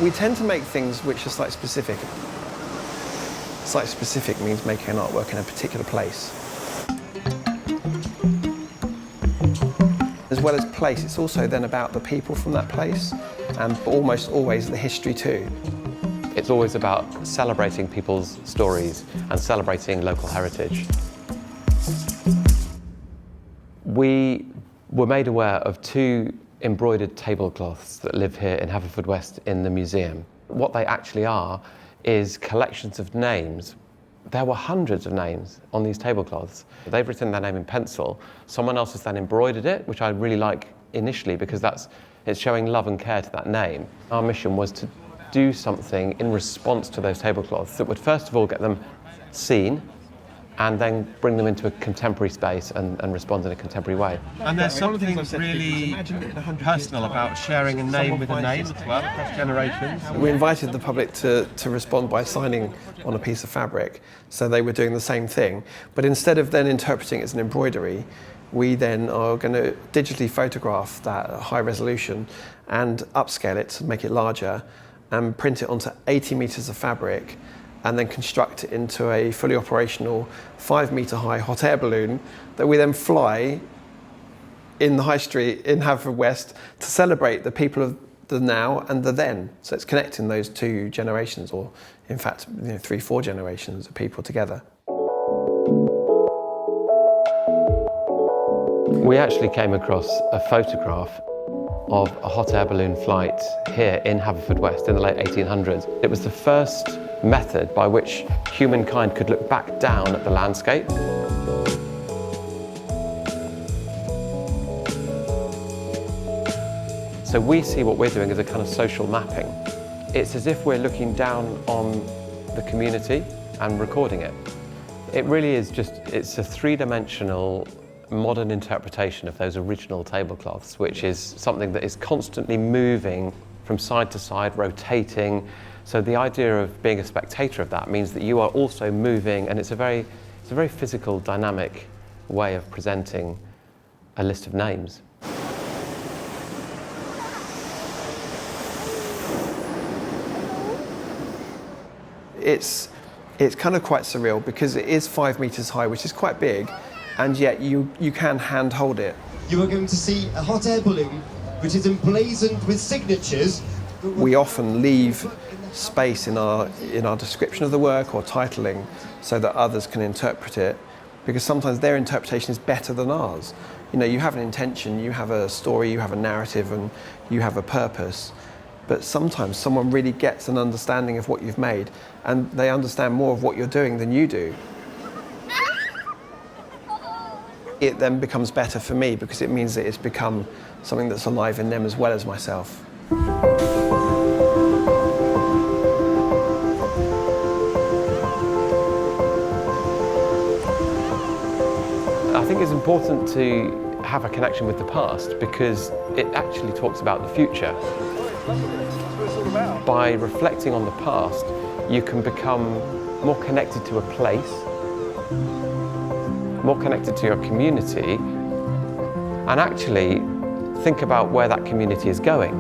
We tend to make things which are slightly specific. Slightly specific means making an artwork in a particular place. As well as place, it's also then about the people from that place, and almost always the history too. It's always about celebrating people's stories and celebrating local heritage. We were made aware of 2 embroidered tablecloths that live here in Haverfordwest in the museum. What they actually are is collections of names. There were hundreds of names on these tablecloths. They've written their name in pencil. Someone else has then embroidered it, which I really like initially because it's showing love and care to that name. Our mission was to do something in response to those tablecloths that would first of all get them seen and then bring them into a contemporary space and respond in a contemporary way. And there's something really personal about sharing a name with a name as well, across generations. We invited the public to respond by signing on a piece of fabric, so they were doing the same thing. But instead of then interpreting it as an embroidery, we then are going to digitally photograph that at high resolution and upscale it to make it larger and print it onto 80 metres of fabric and then construct it into a fully operational 5-metre high hot air balloon that we then fly in the high street in Haverfordwest to celebrate the people of the now and the then. So it's connecting those 2 generations, or in fact 3-4 generations of people together. We actually came across a photograph of a hot air balloon flight here in Haverfordwest in the late 1800s. It was the first method by which humankind could look back down at the landscape. So we see what we're doing as a kind of social mapping. It's as if we're looking down on the community and recording it. It really is it's a 3-dimensional modern interpretation of those original tablecloths, which is something that is constantly moving from side to side, rotating. So the idea of being a spectator of that means that you are also moving, and it's a very physical, dynamic way of presenting a list of names. It's kind of quite surreal because it is 5 metres high, which is quite big, and yet you can hand hold it. You are going to see a hot air balloon which is emblazoned with signatures. We often leave space in our description of the work or titling so that others can interpret it, because sometimes their interpretation is better than ours. You have an intention, you have a story, you have a narrative, and you have a purpose. But sometimes someone really gets an understanding of what you've made, and they understand more of what you're doing than you do. It then becomes better for me because it means that it's become something that's alive in them as well as myself. I think it's important to have a connection with the past because it actually talks about the future. By reflecting on the past, you can become more connected to a place, more connected to your community, and actually think about where that community is going.